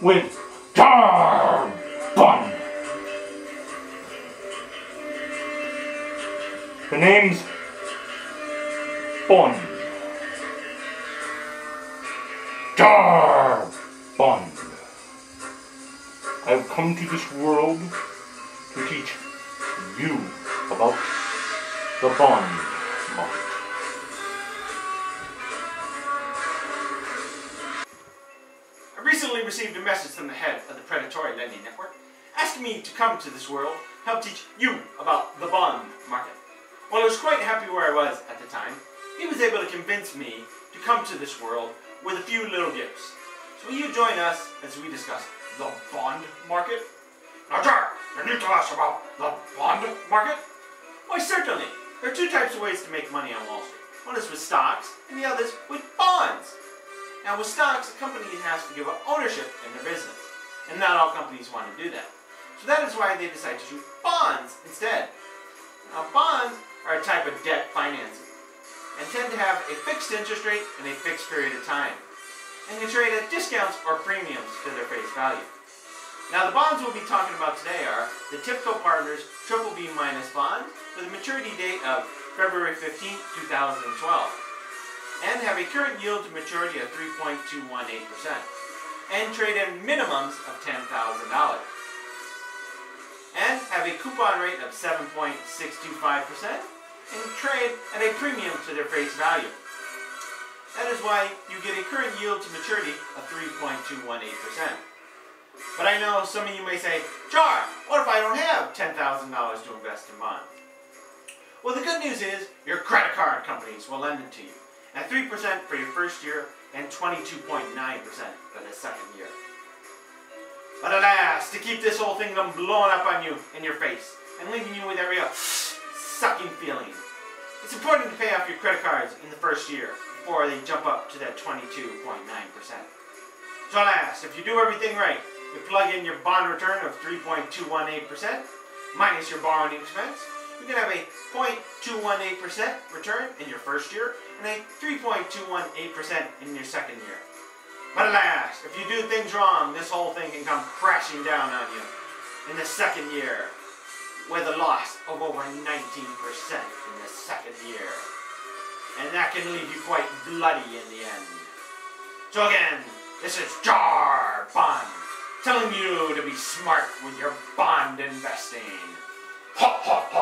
with Jarrr Bun. The name's Bun. Jarrr Bun. I've come to this world to teach you about the bond market. I recently received a message from the head of the Predatory Lending Network asking me to come to this world to help teach you about the bond market. Well, I was quite happy where I was at the time. He was able to convince me to come to this world with a few little gifts. So will you join us as we discuss the bond market? Now, Jarrr, you need to ask about the bond market? Why, certainly. There are two types of ways to make money on Wall Street. One is with stocks, and the other is with bonds. Now, with stocks, a company has to give up ownership in their business, and not all companies want to do that. So that is why they decide to choose bonds instead. Now, bonds are a type of debt financing, and tend to have a fixed interest rate and a fixed period of time, and they trade at discounts or premiums to their face value. Now, the bonds we'll be talking about today are the Typical Partners BBB- bond with a maturity date of February 15, 2012, and have a current yield to maturity of 3.218%, and trade at minimums of $10,000, and have a coupon rate of 7.625%, and trade at a premium to their face value. That is why you get a current yield to maturity of 3.218%. But I know some of you may say, Jarrr, what if I don't have $10,000 to invest in bonds? Well, the good news is your credit card companies will lend it to you at 3% for your first year and 22.9% for the second year. But alas, to keep this whole thing from blowing up on you in your face and leaving you with that real sucking feeling, it's important to pay off your credit cards in the first year before they jump up to that 22.9%. So alas, if you do everything right, you plug in your bond return of 3.218% minus your borrowing expense, you can have a 0.218% return in your first year and a 3.218% in your second year. But alas, if you do things wrong, this whole thing can come crashing down on you in the second year with a loss of over 19% in the second year. And that can leave you quite bloody in the end. So again, this is Jarrr Bun, telling you to be smart with your bond investing. Ha ha ha!